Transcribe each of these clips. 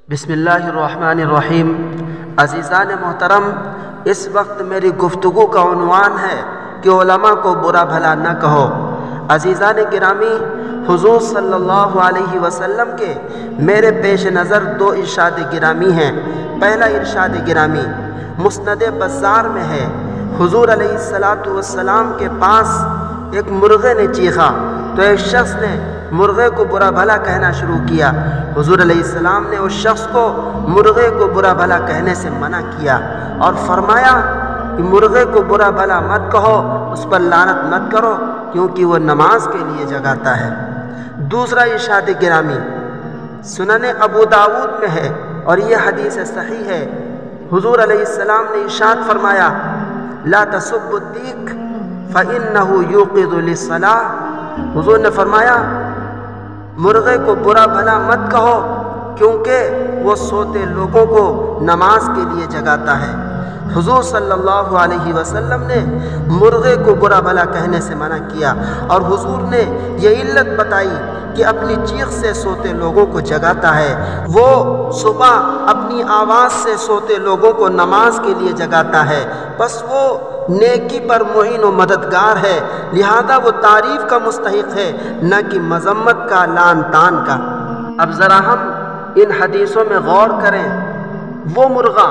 بسم اللہ الرحمن الرحیم۔ عزیزان محترم، اس وقت میری گفتگو کا عنوان ہے کہ علماء کو برا بھلا نہ کہو۔ عزیزان گرامی، حضور صلی اللہ علیہ وسلم کے میرے پیش نظر دو ارشاد گرامی ہیں۔ پہلا ارشاد گرامی مسند بزار میں ہے۔ حضور علیہ السلام کے پاس ایک مرغے نے چیخا تو ایک شخص نے مرغے کو برا بھلا کہنا شروع کیا۔ حضور علیہ السلام نے اس شخص کو مرغے کو برا بھلا کہنے سے منع کیا اور فرمایا کہ مرغے کو برا بھلا مت کہو، اس پر لعنت مت کرو، کیونکہ وہ نماز کے لیے جگاتا ہے۔ دوسرا ارشاد گرامی سنن ابو داود میں ہے اور یہ حدیث صحیح ہے۔ حضور علیہ السلام نے ارشاد فرمایا لا تسبوا الدیک فإنہ یوقظ للصلاۃ۔ حضور نے فرمایا مرغے کو برا بھلا مت کہو، کیونکہ وہ سوتے لوگوں کو نماز کے لیے جگاتا ہے۔ حضور صلی اللہ علیہ وسلم نے مرغے کو برا بھلا کہنے سے منع کیا اور حضور نے یہ علت بتائی کہ اپنی چیخ سے سوتے لوگوں کو جگاتا ہے۔ وہ صبح اپنی آواز سے سوتے لوگوں کو نماز کے لیے جگاتا ہے، بس وہ نیکی پر معین و مددگار ہے، لہذا وہ تعریف کا مستحق ہے، نہ کہ مذمت کا، لعن طعن کا۔ اب ذرا ہم ان حدیثوں میں غور کریں۔ وہ مرغا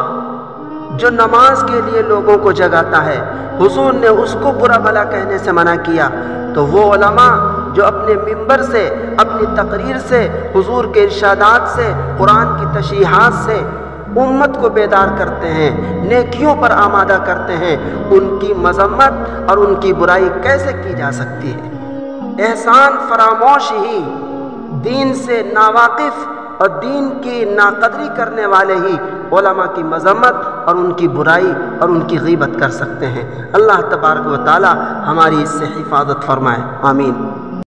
جو نماز کے لیے لوگوں کو جگاتا ہے، حضور نے اس کو برا بھلا کہنے سے منع کیا، تو وہ علماء جو اپنے منبر سے، اپنی تقریر سے، حضور کے ارشادات سے، قرآن کی تشریحات سے امت کو بیدار کرتے ہیں، نیکیوں پر آمادہ کرتے ہیں، ان کی مذمت اور ان کی برائی کیسے کی جا سکتی ہے؟ احسان فراموش ہی، دین سے ناواقف اور دین کی ناقدری کرنے والے ہی علماء کی مذمت اور ان کی برائی اور ان کی غیبت کر سکتے ہیں۔ اللہ تبارک و تعالی ہماری اس سے حفاظت فرمائے، آمین۔